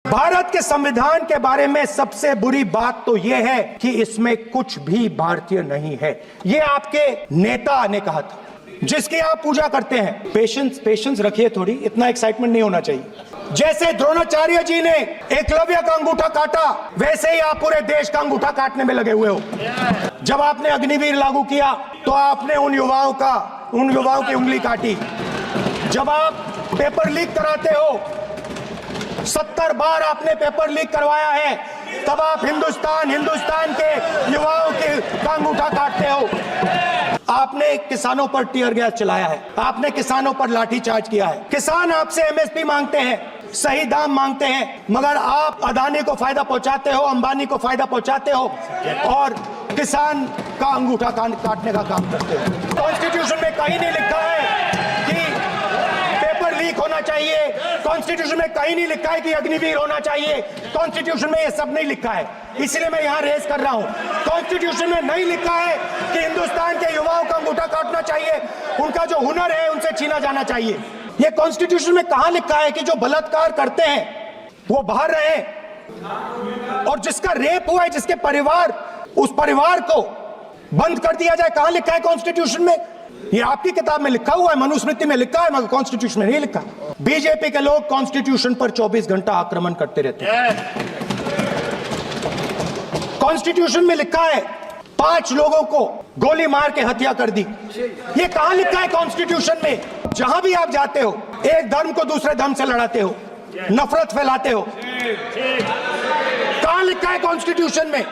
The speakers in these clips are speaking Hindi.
भारत के संविधान के बारे में सबसे बुरी बात तो यह है कि इसमें कुछ भी भारतीय नहीं है। ये आपके नेता ने कहा था, जिसकी आप पूजा करते हैं। पेशेंस रखिए थोड़ी, इतना एक्साइटमेंट नहीं होना चाहिए। जैसे द्रोणाचार्य जी ने एकलव्य का अंगूठा काटा, वैसे ही आप पूरे देश का अंगूठा काटने में लगे हुए हो। जब आपने अग्निवीर लागू किया तो आपने उन युवाओं की उंगली काटी। जब आप पेपर लीक कराते हो, 70 बार आपने पेपर लीक करवाया है, तब आप हिंदुस्तान के युवाओं का अंगूठा काटते हो। आपने किसानों पर टीयर गैस चलाया है, आपने किसानों पर लाठीचार्ज किया है। किसान आपसे एमएसपी मांगते हैं, सही दाम मांगते हैं, मगर आप अदानी को फायदा पहुंचाते हो, अंबानी को फायदा पहुंचाते हो और किसान का अंगूठा काटने का काम करते हो। कॉन्स्टिट्यूशन में कहीं नहीं लिखा है कि पेपर लीक होना चाहिए, कॉन्स्टिट्यूशन में कहीं नहीं लिखा है कि अग्निवीर होना चाहिए, कॉन्स्टिट्यूशन में ये सब नहीं लिखा है। इसलिए मैं यहां रेस कर रहा हूं। कॉन्स्टिट्यूशन में नहीं लिखा है कि हिंदुस्तान के युवाओं का अंगूठा काटना चाहिए, उनका जो हुनर है उनसे छीना जाना चाहिए। ये कॉन्स्टिट्यूशन में कहां लिखा है कि जो बलात्कार करते हैं वो बाहर रहे, और जिसका रेप हुआ है, जिसके परिवार, उस परिवार को बंद कर दिया जाए? कहां लिखा है कॉन्स्टिट्यूशन में? ये आपकी किताब में लिखा हुआ है, मनुस्मृति में लिखा है, मगर कॉन्स्टिट्यूशन में नहीं लिखा। बीजेपी के लोग कॉन्स्टिट्यूशन पर 24 घंटा आक्रमण करते रहते हैं। कॉन्स्टिट्यूशन में लिखा है 5 लोगों को गोली मार के हत्या कर दी। ये कहां लिखा है कॉन्स्टिट्यूशन में? जहां भी आप जाते हो, एक धर्म को दूसरे धर्म से लड़ाते हो, नफरत फैलाते हो। कहां लिखा है कॉन्स्टिट्यूशन में?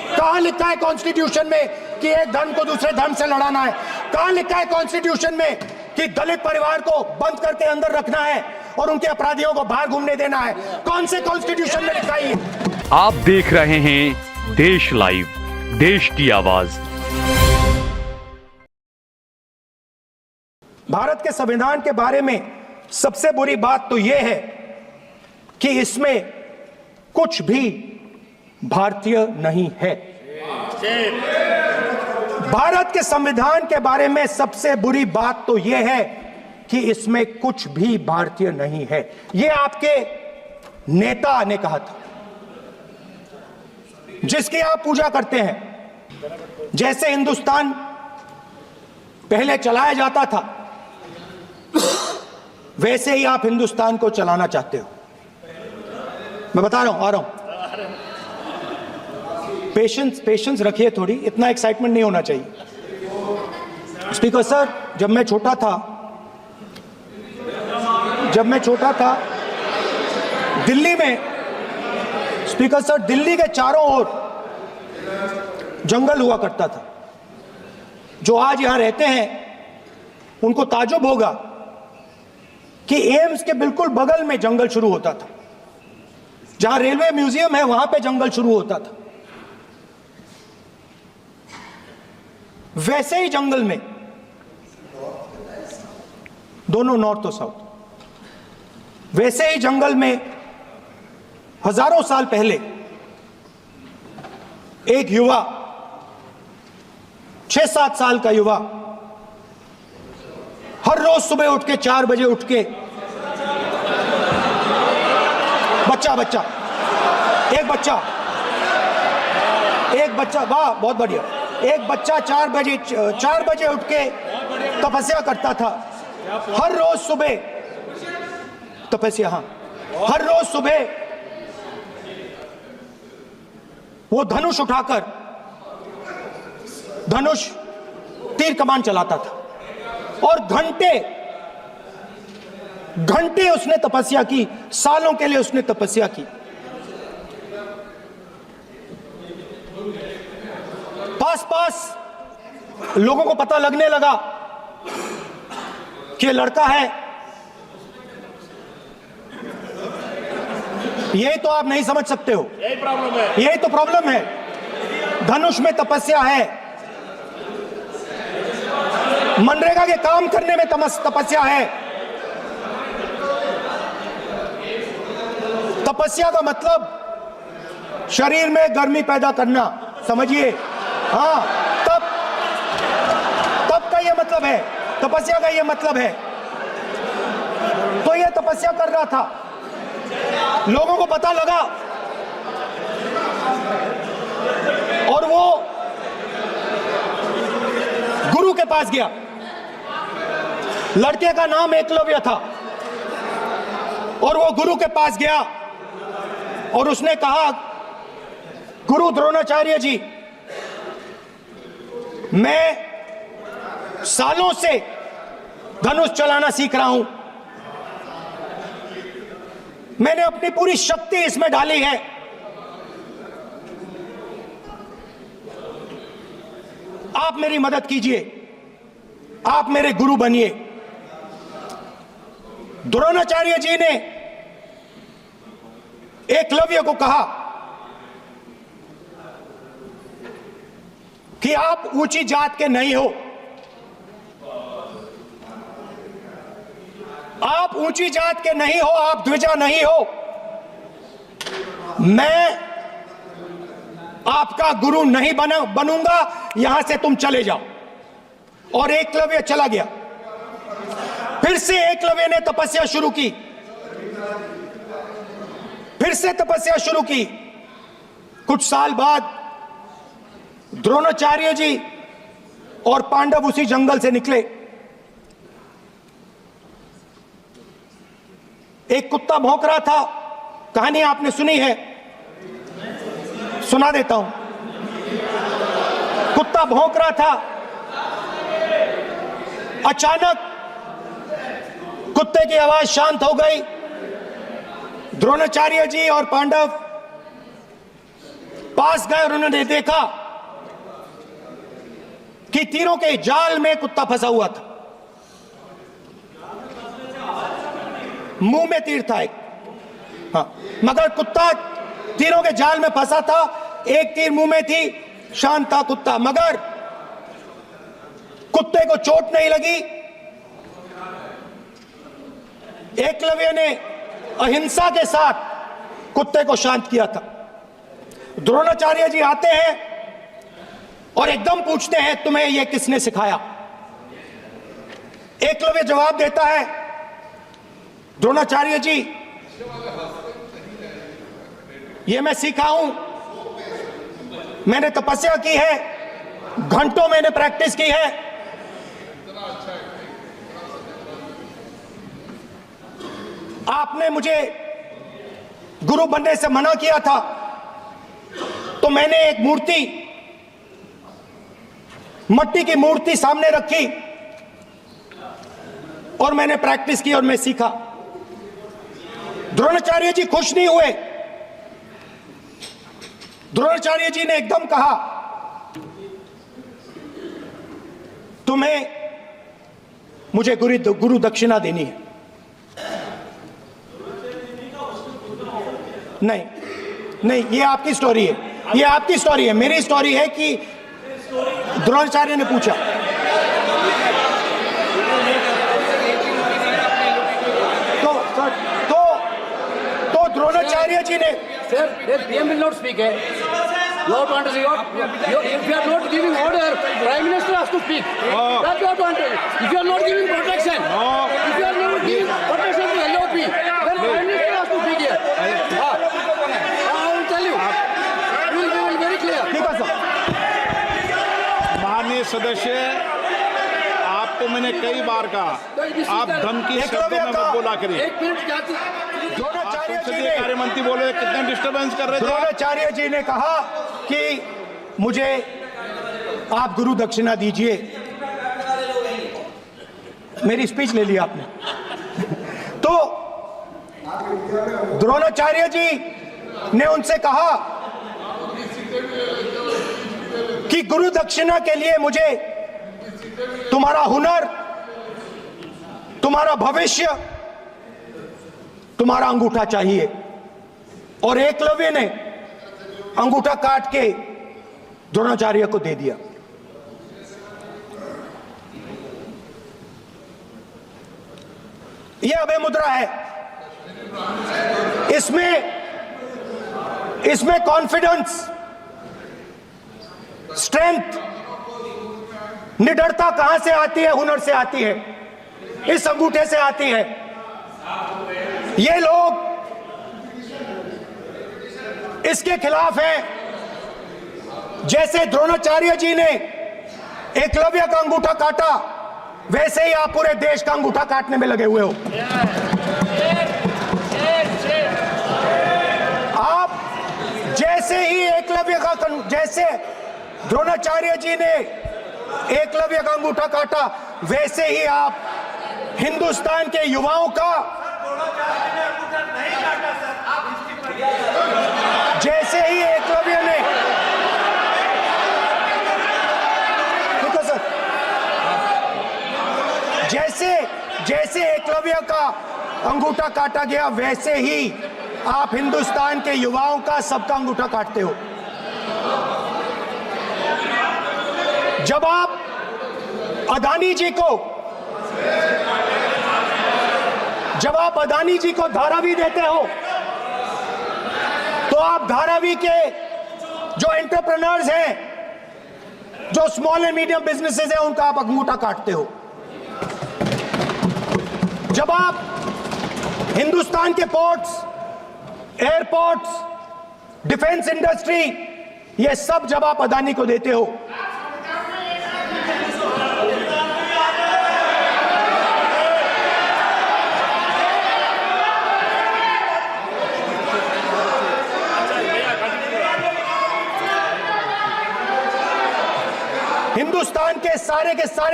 कहां लिखा है कॉन्स्टिट्यूशन में कि एक धर्म को दूसरे धर्म से लड़ाना है? कहां लिखा है कॉन्स्टिट्यूशन में कि दलित परिवार को बंद करके अंदर रखना है और उनके अपराधियों को बाहर घूमने देना है? कौन से कॉन्स्टिट्यूशन में लिखा है? आप देख रहे हैं देश लाइव, देश की आवाज। भारत के संविधान के बारे में सबसे बुरी बात तो यह है कि इसमें कुछ भी भारतीय नहीं है। भारत के संविधान के बारे में सबसे बुरी बात तो यह है कि इसमें कुछ भी भारतीय नहीं है। यह आपके नेता ने कहा था, जिसकी आप पूजा करते हैं। जैसे हिंदुस्तान पहले चलाया जाता था, वैसे ही आप हिंदुस्तान को चलाना चाहते हो। मैं बता रहा हूं, आ रहा हूं। पेशेंस रखिए थोड़ी, इतना एक्साइटमेंट नहीं होना चाहिए। स्पीकर सर, जब मैं छोटा था दिल्ली में, स्पीकर सर, दिल्ली के चारों ओर जंगल हुआ करता था। जो आज यहां रहते हैं उनको ताज्जुब होगा कि एम्स के बिल्कुल बगल में जंगल शुरू होता था। जहां रेलवे म्यूजियम है वहां पे जंगल शुरू होता था। वैसे ही जंगल में, दोनों नॉर्थ और साउथ, वैसे ही जंगल में हजारों साल पहले एक युवा, 6-7 साल का युवा, हर रोज सुबह उठ के 4 बजे उठ के, एक बच्चा, वाह बहुत बढ़िया, एक बच्चा 4 बजे उठ के तपस्या करता था। हर रोज सुबह तपस्या, हर रोज सुबह वो धनुष उठाकर तीर कमान चलाता था और घंटे उसने तपस्या की, सालों के लिए उसने तपस्या की। पास लोगों को पता लगने लगा कि लड़का है। यही तो आप नहीं समझ सकते हो, यही तो प्रॉब्लम है। धनुष में तपस्या है, मनरेगा के काम करने में तपस्या है। तपस्या का मतलब शरीर में गर्मी पैदा करना, समझिए। हाँ, तब का ये मतलब है, तपस्या का ये मतलब है। तो ये तपस्या कर रहा था। लोगों को पता लगा और वो गुरु के पास गया। लड़के का नाम एकलव्य था और वो गुरु के पास गया और उसने कहा, गुरु द्रोणाचार्य जी, मैं सालों से धनुष चलाना सीख रहा हूं, मैंने अपनी पूरी शक्ति इसमें डाली है, आप मेरी मदद कीजिए, आप मेरे गुरु बनिए। द्रोणाचार्य जी ने एकलव्य को कहा कि आप ऊंची जात के नहीं हो, आप ऊंची जात के नहीं हो, आप द्विजा नहीं हो, मैं आपका गुरु नहीं बनूंगा, यहां से तुम चले जाओ। और एकलव्य चला गया। फिर से एकलव्य ने तपस्या शुरू की, फिर से तपस्या शुरू की। कुछ साल बाद द्रोणाचार्य जी और पांडव उसी जंगल से निकले। एक कुत्ता भौंक रहा था, कहानी आपने सुनी है, सुना देता हूं। कुत्ता भौंक रहा था, अचानक कुत्ते की आवाज शांत हो गई। द्रोणाचार्य जी और पांडव पास गए और उन्होंने देखा कि तीरों के जाल में कुत्ता फंसा हुआ था। मुंह में तीर था एक, हाँ, मगर कुत्ता तीरों के जाल में फंसा था, एक तीर मुंह में थी, शांत था कुत्ता, मगर कुत्ते को चोट नहीं लगी। एकलव्य ने अहिंसा के साथ कुत्ते को शांत किया था। द्रोणाचार्य जी आते हैं और एकदम पूछते हैं, तुम्हें यह किसने सिखाया? एकलव्य जवाब देता है, द्रोणाचार्य जी, यह मैं सीखा हूं, मैंने तपस्या की है, घंटों मैंने प्रैक्टिस की है। आपने मुझे गुरु बनने से मना किया था, तो मैंने एक मूर्ति, मट्टी की मूर्ति सामने रखी और मैंने प्रैक्टिस की और मैं सीखा। द्रोणाचार्य जी खुश नहीं हुए। द्रोणाचार्य जी ने एकदम कहा, तुम्हें मुझे गुरु दक्षिणा देनी है। नहीं नहीं, ये आपकी स्टोरी है, ये आपकी स्टोरी है। मेरी स्टोरी है कि द्रोणाचार्य ने पूछा, तो द्रोणाचार्य जी ने, Sir, the PM will not speak. You have to understand. If you are not giving order, Prime Minister has to speak. That you have to understand. If you are not giving protection, if you are not giving protection to LOP, then Prime Minister has to speak here. I will tell you. We will be very clear. ठीक है सर। माननीय सदस्य, आपको मैंने कई बार कहा, आप धमकी शब्दों में मत बोला करिए। एक मिनट जाती। द्रोणाचार्य जी संसदीय ने, कार्य मंत्री बोले, कितने डिस्टर्बेंस कर रहे थे। द्रोणाचार्य जी ने कहा कि मुझे आप गुरु दक्षिणा दीजिए। मेरी स्पीच ले ली आपने। तो द्रोणाचार्य जी ने उनसे कहा कि गुरु दक्षिणा के लिए मुझे तुम्हारा हुनर, तुम्हारा भविष्य, तुम्हारा अंगूठा चाहिए। और एकलव्य ने अंगूठा काट के द्रोणाचार्य को दे दिया। यह अभय मुद्रा है। इसमें कॉन्फिडेंस, स्ट्रेंथ, निडरता कहां से आती है? हुनर से आती है, इस अंगूठे से आती है। ये लोग इसके खिलाफ हैं। जैसे द्रोणाचार्य जी ने एकलव्य का अंगूठा काटा, वैसे ही आप पूरे देश का अंगूठा काटने में लगे हुए हो। आप जैसे ही एकलव्य का, जैसे द्रोणाचार्य जी ने एकलव्य का अंगूठा काटा, वैसे ही आप हिंदुस्तान के युवाओं का, जैसे ही एकलव्य ने, जैसे एकलव्य का अंगूठा काटा गया, वैसे ही आप हिंदुस्तान के युवाओं का, सबका अंगूठा काटते हो। जब आप अदानी जी को धारावी देते हो, तो आप धारावी के जो एंटरप्रेन्योर्स हैं, जो स्मॉल एंड मीडियम बिजनेसेस हैं, उनका आप अंगूठा काटते हो। जब आप हिंदुस्तान के पोर्ट्स, एयरपोर्ट्स, डिफेंस इंडस्ट्री, ये सब जब आप अदानी को देते हो, हिंदुस्तान के सारे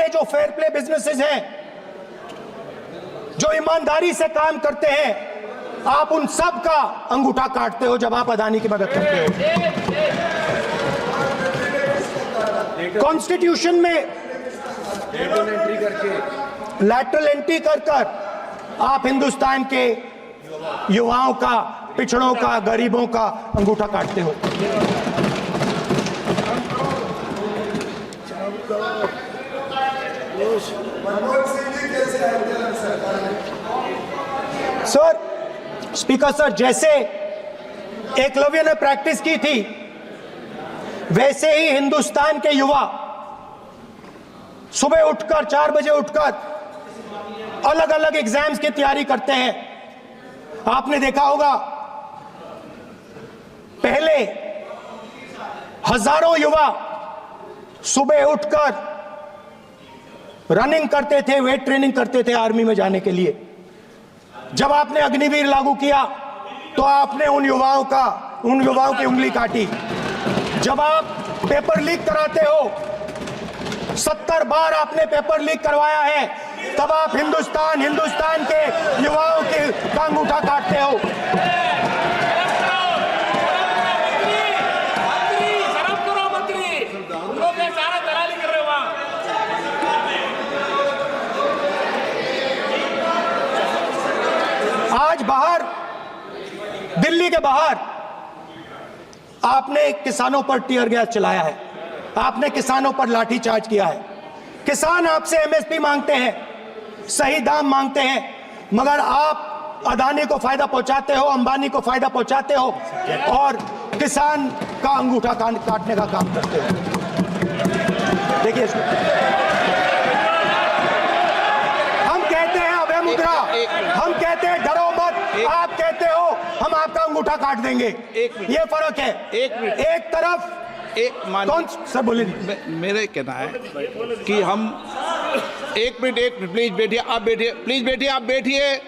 जो फेयर प्ले बिजनेसेस हैं, जो ईमानदारी से काम करते हैं, आप उन सब का अंगूठा काटते हो जब आप अदानी की मदद करते हो। कॉन्स्टिट्यूशन में लैटरल एंट्री कर आप हिंदुस्तान के युवाओं का, पिछड़ों का, गरीबों का अंगूठा काटते हो। सर, स्पीकर सर, जैसे एकलव्य ने प्रैक्टिस की थी, वैसे ही हिंदुस्तान के युवा सुबह उठकर 4 बजे उठकर अलग अलग एग्जाम्स की तैयारी करते हैं। आपने देखा होगा, पहले हजारों युवा सुबह उठकर रनिंग करते थे, वेट ट्रेनिंग करते थे आर्मी में जाने के लिए। जब आपने अग्निवीर लागू किया, तो आपने उन युवाओं की उंगली काटी। जब आप पेपर लीक कराते हो, 70 बार आपने पेपर लीक करवाया है, तब आप हिंदुस्तान के युवाओं के अंगूठा काटते हो। आज बाहर, दिल्ली के बाहर आपने किसानों पर टीयर गैस चलाया है, आपने किसानों पर लाठीचार्ज किया है। किसान आपसे एमएसपी मांगते हैं, सही दाम मांगते हैं, मगर आप अदानी को फायदा पहुंचाते हो, अंबानी को फायदा पहुंचाते हो और किसान का अंगूठा काटने का काम करते हो। देखिए, हम कहते हैं अभय मुद्रा, हम कहते हैं डरो मत, आप कहते हो हम आपका अंगूठा काट देंगे। ये फर्क है। एक तरफ कौन सर बोले, मेरे कहना है कि हम एक मिनट प्लीज बैठिए, आप बैठिए, प्लीज बैठिए, आप बैठिए।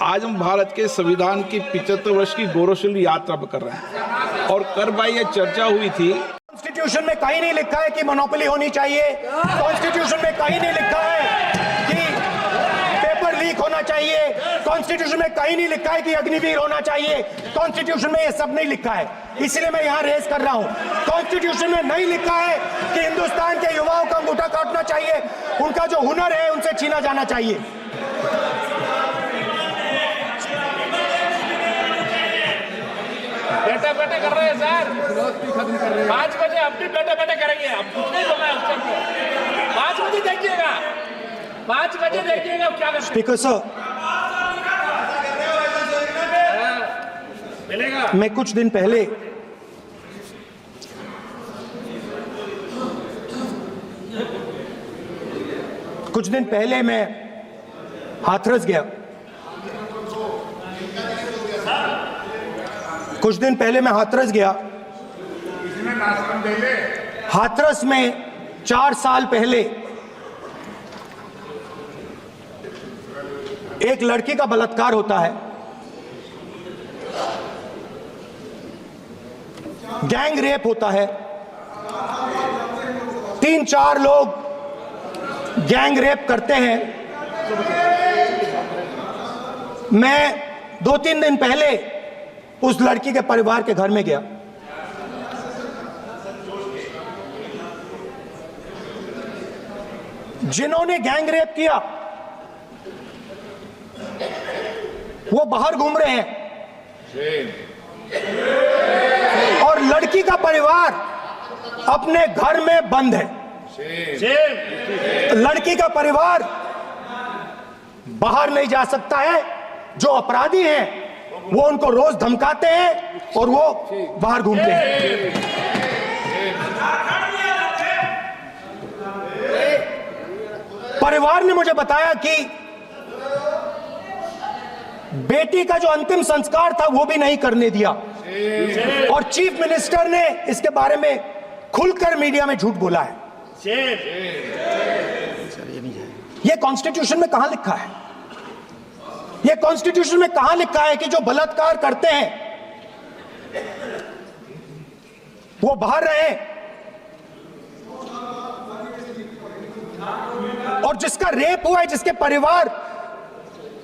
आज हम भारत के संविधान की 75 वर्ष की गौरवशाली यात्रा कर रहे हैं और कर भाई ये चर्चा हुई थी। कॉन्स्टिट्यूशन में कहीं नहीं लिखा है कि मोनोपोली होनी चाहिए। कॉन्स्टिट्यूशन में कहीं नहीं लिखा है कि पेपर लीक होना चाहिए। कॉन्स्टिट्यूशन में कहीं नहीं लिखा है कि अग्निवीर होना चाहिए। कॉन्स्टिट्यूशन में ये सब नहीं लिखा है, इसलिए मैं यहां रेस कर रहा हूं। कॉन्स्टिट्यूशन में नहीं लिखा है कि हिंदुस्तान के युवाओं का अंगूठा काटना चाहिए, उनका जो हुनर है उनसे छीना जाना चाहिए। बैठे बैठे कर रहे हैं सर, 5 बजे अब भी बैठे बैठे करेंगे। अब कुछ नहीं बोलना है उस टाइम पे। 5 बजे देखिएगा, 5 बजे देखिएगा क्या कर। स्पीकर सर, मिलेगा। मैं कुछ दिन पहले मैं हाथरस गया। कुछ दिन पहले मैं हाथरस गया। हाथरस में 4 साल पहले एक लड़की का बलात्कार होता है। गैंग रेप होता है। 3-4 लोग गैंग रेप करते हैं। मैं 2-3 दिन पहले उस लड़की के परिवार के घर में गया। जिन्होंने गैंग रेप किया वो बाहर घूम रहे हैं और लड़की का परिवार अपने घर में बंद है। लड़की का परिवार बाहर नहीं जा सकता है। जो अपराधी हैं वो उनको रोज धमकाते हैं और वो बाहर घूमते हैं। परिवार ने मुझे बताया कि बेटी का जो अंतिम संस्कार था वो भी नहीं करने दिया और चीफ मिनिस्टर ने इसके बारे में खुलकर मीडिया में झूठ बोला है। ये कॉन्स्टिट्यूशन में कहां लिखा है? ये कॉन्स्टिट्यूशन में कहां लिखा है कि जो बलात्कार करते हैं वो बाहर रहे और जिसका रेप हुआ है, जिसके परिवार,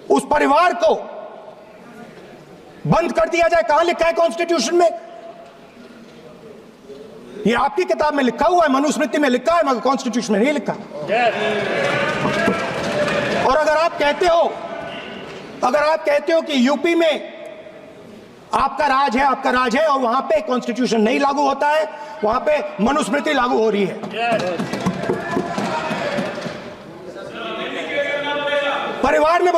उस परिवार को बंद कर दिया जाए? कहां लिखा है कॉन्स्टिट्यूशन में? ये आपकी किताब में लिखा हुआ है, मनुस्मृति में लिखा है, मगर कॉन्स्टिट्यूशन में नहीं लिखा। और अगर आप कहते हो कि यूपी में आपका राज है और वहां पे कॉन्स्टिट्यूशन नहीं लागू होता है, वहां पे मनुस्मृति लागू हो रही है। परिवार ने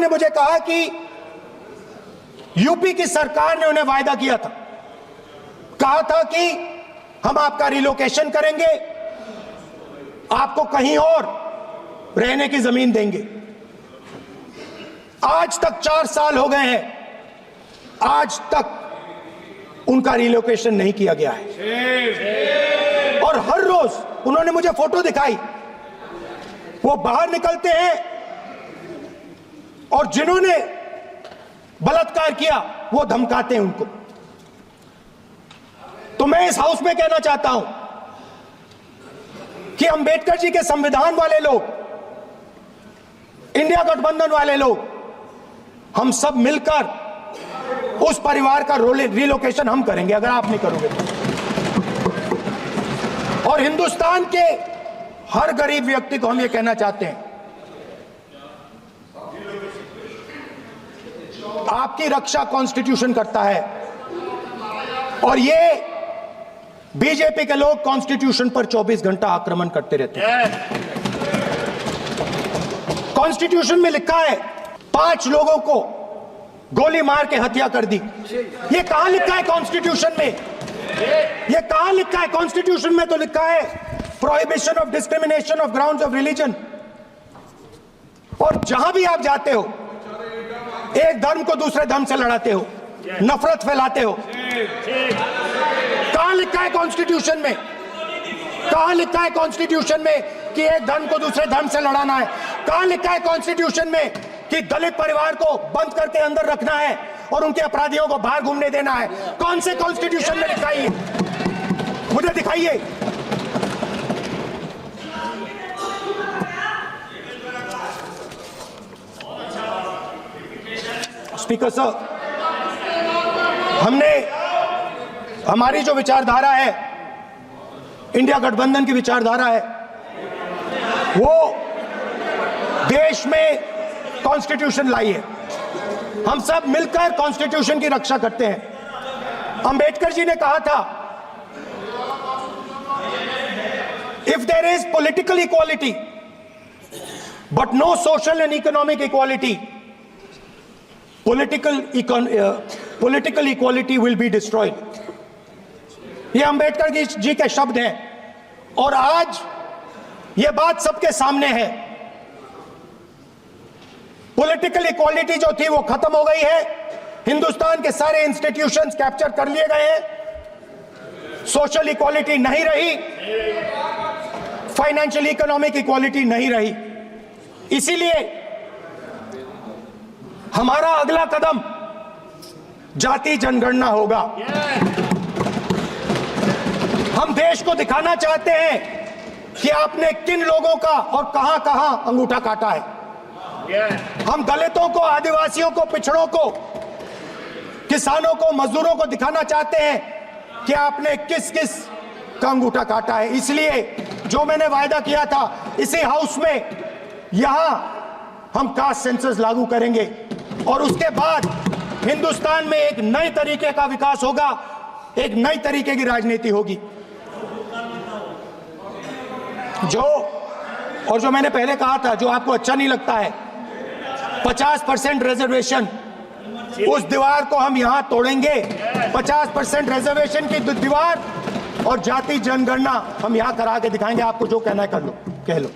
मुझे कहा कि यूपी की सरकार ने उन्हें वायदा किया था, कहा था कि हम आपका रिलोकेशन करेंगे, आपको कहीं और रहने की जमीन देंगे। आज तक 4 साल हो गए हैं, आज तक उनका रिलोकेशन नहीं किया गया है। और हर रोज उन्होंने मुझे फोटो दिखाई, वो बाहर निकलते हैं और जिन्होंने बलात्कार किया वो धमकाते हैं उनको। तो मैं इस हाउस में कहना चाहता हूं कि अंबेडकर जी के संविधान वाले लोग, इंडिया गठबंधन वाले लोग, हम सब मिलकर उस परिवार का रिलोकेशन हम करेंगे अगर आप नहीं करोगे तो। और हिंदुस्तान के हर गरीब व्यक्ति को हम ये कहना चाहते हैं, आपकी रक्षा कॉन्स्टिट्यूशन करता है और ये बीजेपी के लोग कॉन्स्टिट्यूशन पर 24 घंटा आक्रमण करते रहते हैं। कॉन्स्टिट्यूशन में लिखा है 5 लोगों को गोली मार के हत्या कर दी। ये कहां लिखा है कॉन्स्टिट्यूशन में? ये कहां लिखा है कॉन्स्टिट्यूशन में? तो लिखा है prohibition of discrimination of grounds of religion. और जहां भी आप जाते हो, एक धर्म को दूसरे धर्म से लड़ाते हो, नफरत फैलाते हो। कहां लिखा है कॉन्स्टिट्यूशन में? कहां लिखा है कॉन्स्टिट्यूशन में कि एक धर्म को दूसरे धर्म से लड़ाना है? कहां लिखा है कॉन्स्टिट्यूशन में कि दलित परिवार को बंद करके अंदर रखना है और उनके अपराधियों को बाहर घूमने देना है? कौन से कॉन्स्टिट्यूशन में लिखा है? मुझे दिखाइए। स्पीकर सर, हमारी जो विचारधारा है, इंडिया गठबंधन की विचारधारा है, वो देश में कॉन्स्टिट्यूशन लाई है। हम सब मिलकर कॉन्स्टिट्यूशन की रक्षा करते हैं। अंबेडकर जी ने कहा था, if there is political equality but no social and economic equality, political equality will be destroyed। ये अंबेडकर जी के शब्द हैं और आज ये बात सबके सामने है। पॉलिटिकल इक्वालिटी जो थी वो खत्म हो गई है हिंदुस्तान के सारे इंस्टीट्यूशंस कैप्चर कर लिए गए हैं, सोशल इक्वालिटी नहीं रही, फाइनेंशियल इकोनॉमिक इक्वालिटी नहीं रही। इसीलिए हमारा अगला कदम जाति जनगणना होगा। हम देश को दिखाना चाहते हैं कि आपने किन लोगों का और कहां कहां अंगूठा काटा है। हम दलितों को, आदिवासियों को, पिछड़ों को, किसानों को, मजदूरों को दिखाना चाहते हैं कि आपने किस किस का अंगूठा काटा है। इसलिए जो मैंने वायदा किया था, इसी हाउस में यहां हम कास्ट सेंसस लागू करेंगे और उसके बाद हिंदुस्तान में एक नए तरीके का विकास होगा, एक नई तरीके की राजनीति होगी। जो मैंने पहले कहा था, जो आपको अच्छा नहीं लगता है, 50% रिजर्वेशन, उस दीवार को हम यहां तोड़ेंगे। 50% रिजर्वेशन की दीवार और जाति जनगणना हम यहां करा के दिखाएंगे। आपको जो कहना है कर लो, कह लो।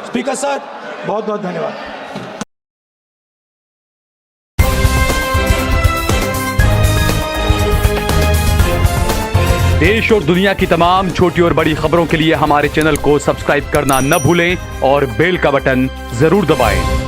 स्पीकर सर, बहुत बहुत धन्यवाद। देश और दुनिया की तमाम छोटी और बड़ी खबरों के लिए हमारे चैनल को सब्सक्राइब करना न भूलें और बेल का बटन जरूर दबाएं।